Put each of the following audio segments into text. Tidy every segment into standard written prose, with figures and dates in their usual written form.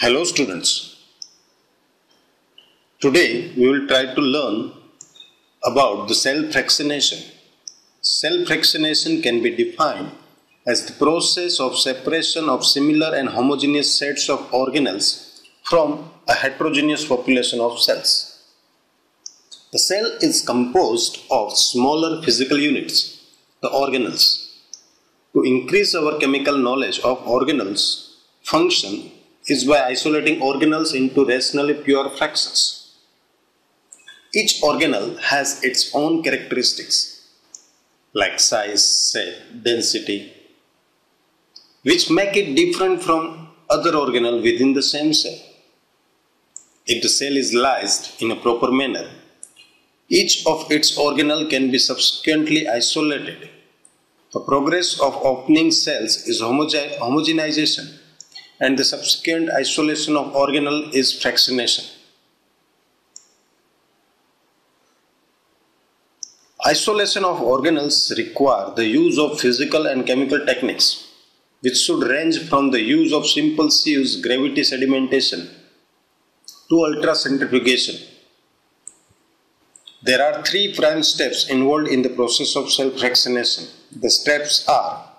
Hello students. Today we will try to learn about the cell fractionation. Cell fractionation can be defined as the process of separation of similar and homogeneous sets of organelles from a heterogeneous population of cells. The cell is composed of smaller physical units, the organelles. To increase our chemical knowledge of organelles function is by isolating organelles into rationally pure fractions. Each organelle has its own characteristics like size, shape, density, which make it different from other organelles within the same cell. If the cell is lysed in a proper manner, each of its organelles can be subsequently isolated. The progress of opening cells is homogenization, and the subsequent isolation of organelle is fractionation. Isolation of organelles require the use of physical and chemical techniques, which should range from the use of simple sieves gravity sedimentation to ultracentrifugation. There are three prime steps involved in the process of cell fractionation. The steps are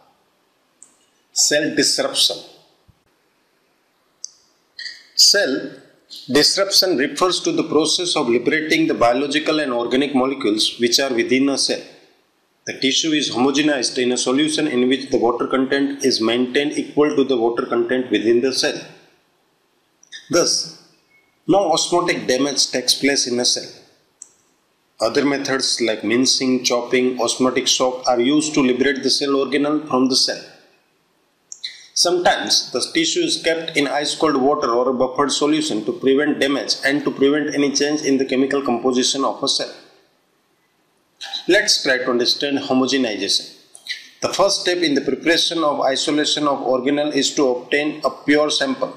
cell disruption. Cell disruption refers to the process of liberating the biological and organic molecules which are within a cell. The tissue is homogenized in a solution in which the water content is maintained equal to the water content within the cell. Thus, no osmotic damage takes place in a cell. Other methods like mincing, chopping, osmotic shock are used to liberate the cell organelle from the cell. Sometimes the tissue is kept in ice-cold water or a buffered solution to prevent damage and to prevent any change in the chemical composition of a cell. Let's try to understand homogenization. The first step in the preparation of isolation of organelle is to obtain a pure sample.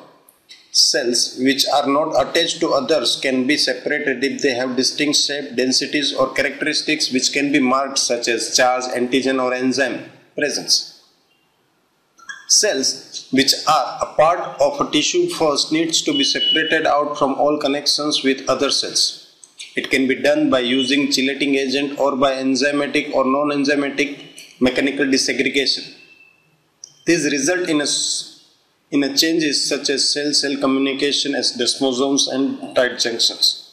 Cells which are not attached to others can be separated if they have distinct shape, densities or characteristics which can be marked, such as charge, antigen or enzyme presence. Cells which are a part of a tissue first needs to be separated out from all connections with other cells. It can be done by using chelating agent or by enzymatic or non-enzymatic mechanical desegregation. These result in changes such as cell-cell communication as desmosomes and tight junctions.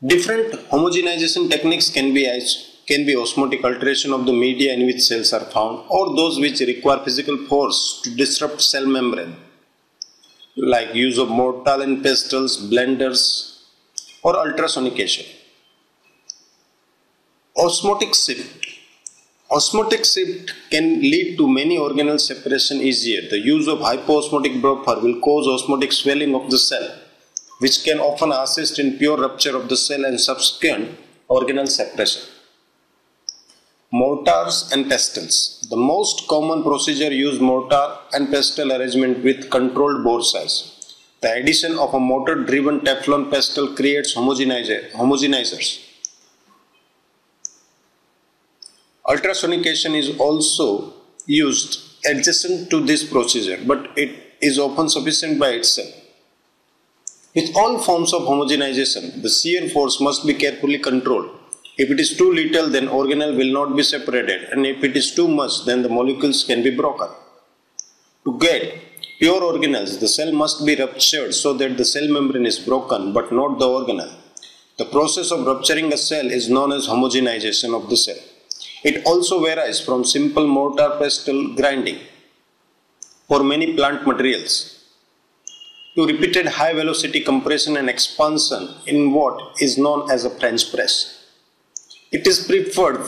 Different homogenization techniques can be osmotic alteration of the media in which cells are found, or those which require physical force to disrupt cell membrane, like use of mortar and pestles, blenders, or ultrasonication. Osmotic shift. Osmotic shift can lead to many organelle separation easier. The use of hypoosmotic buffer will cause osmotic swelling of the cell, which can often assist in pure rupture of the cell and subsequent organelle separation. Mortars and pestles. The most common procedure uses mortar and pestle arrangement with controlled bore size. The addition of a motor-driven Teflon pestle creates homogenizers. Ultrasonication is also used adjacent to this procedure, but it is often sufficient by itself. With all forms of homogenization, the shear force must be carefully controlled. If it is too little, then organelle will not be separated, and if it is too much, then the molecules can be broken. To get pure organelles, the cell must be ruptured so that the cell membrane is broken, but not the organelle. The process of rupturing a cell is known as homogenization of the cell. It also varies from simple mortar pestle grinding for many plant materials to repeated high velocity compression and expansion in what is known as a French press. It is preferred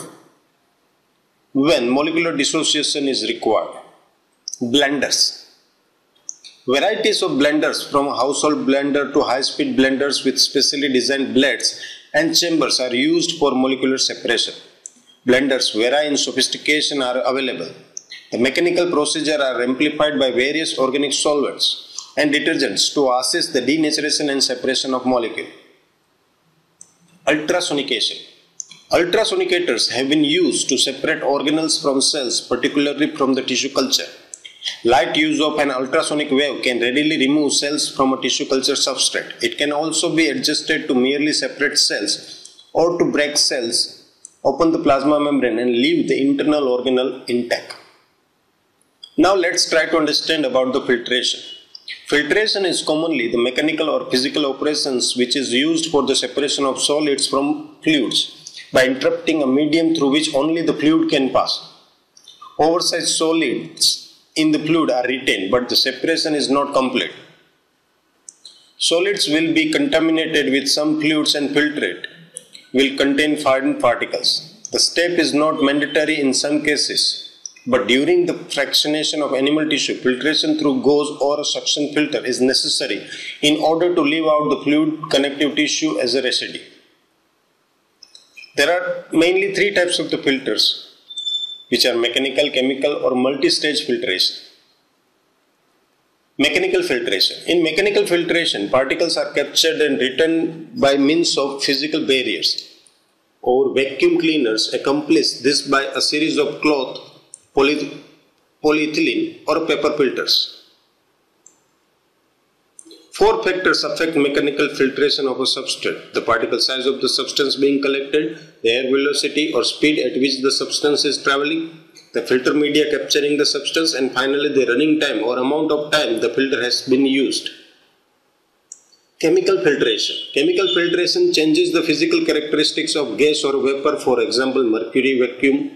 when molecular dissociation is required. Blenders. Varieties of blenders, from a household blender to high-speed blenders with specially designed blades and chambers, are used for molecular separation. Blenders vary in sophistication are available. The mechanical procedure are amplified by various organic solvents and detergents to assist the denaturation and separation of molecule. Ultrasonication. Ultrasonicators have been used to separate organelles from cells, particularly from the tissue culture. Light use of an ultrasonic wave can readily remove cells from a tissue culture substrate. It can also be adjusted to merely separate cells or to break cells, open the plasma membrane and leave the internal organelle intact. Now let's try to understand about the filtration. Filtration is commonly the mechanical or physical operations which is used for the separation of solids from fluids by interrupting a medium through which only the fluid can pass. Oversized solids in the fluid are retained, but the separation is not complete. Solids will be contaminated with some fluids and filtrate will contain fine particles. The step is not mandatory in some cases, but during the fractionation of animal tissue, filtration through gauze or a suction filter is necessary in order to leave out the fluid connective tissue as a residue. There are mainly three types of the filters, which are mechanical, chemical or multi-stage filtration. Mechanical filtration. In mechanical filtration, particles are captured and returned by means of physical barriers or vacuum cleaners. Accomplish this by a series of cloth, polyethylene or paper filters. Four factors affect mechanical filtration of a substance: the particle size of the substance being collected, the air velocity or speed at which the substance is traveling, the filter media capturing the substance, and finally the running time or amount of time the filter has been used. Chemical filtration. Chemical filtration changes the physical characteristics of gas or vapor. For example, mercury vacuum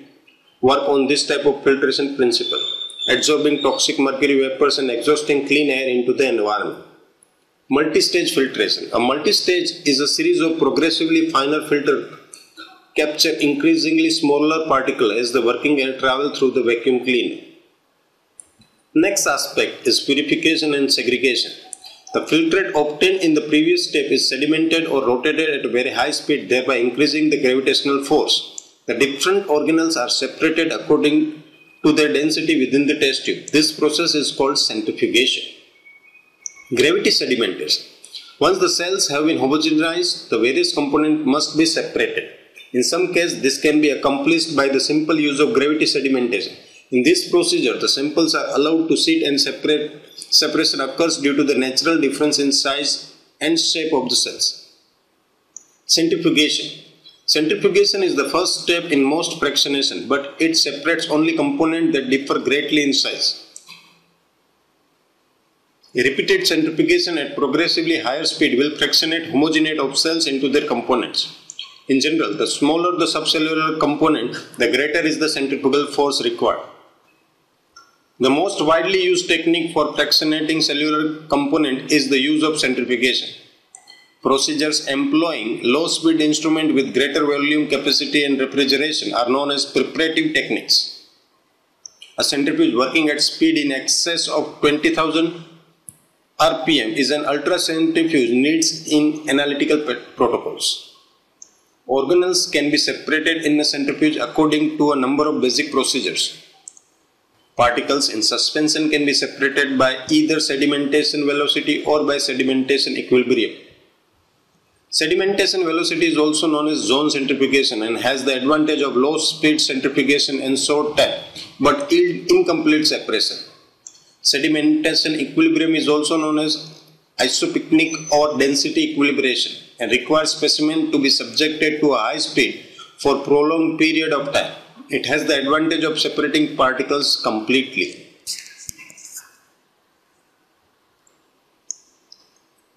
work on this type of filtration principle, absorbing toxic mercury vapors and exhausting clean air into the environment. Multi-stage filtration. A multi-stage is a series of progressively finer filter capture increasingly smaller particle as the working air travel through the vacuum cleaner. Next aspect is purification and segregation. The filtrate obtained in the previous step is sedimented or rotated at a very high speed, thereby increasing the gravitational force. The different organelles are separated according to their density within the test tube. This process is called centrifugation. Gravity sedimentation. Once the cells have been homogenized, the various components must be separated. In some cases, this can be accomplished by the simple use of gravity sedimentation. In this procedure, the samples are allowed to sit and separation occurs due to the natural difference in size and shape of the cells. Centrifugation. Centrifugation is the first step in most fractionation, but it separates only components that differ greatly in size. Repeated centrifugation at progressively higher speed will fractionate homogeneity of cells into their components. In general, the smaller the subcellular component, the greater is the centrifugal force required. The most widely used technique for fractionating cellular component is the use of centrifugation. Procedures employing low-speed instrument with greater volume capacity and refrigeration are known as preparative techniques. A centrifuge working at speed in excess of 20,000 RPM is an ultracentrifuge needs in analytical protocols. Organelles can be separated in a centrifuge according to a number of basic procedures. Particles in suspension can be separated by either sedimentation velocity or by sedimentation equilibrium. Sedimentation velocity is also known as zone centrifugation and has the advantage of low speed centrifugation and short time, but yield incomplete separation. Sedimentation equilibrium is also known as isopycnic or density equilibration and requires specimen to be subjected to a high speed for prolonged period of time. It has the advantage of separating particles completely.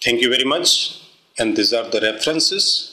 Thank you very much, and these are the references.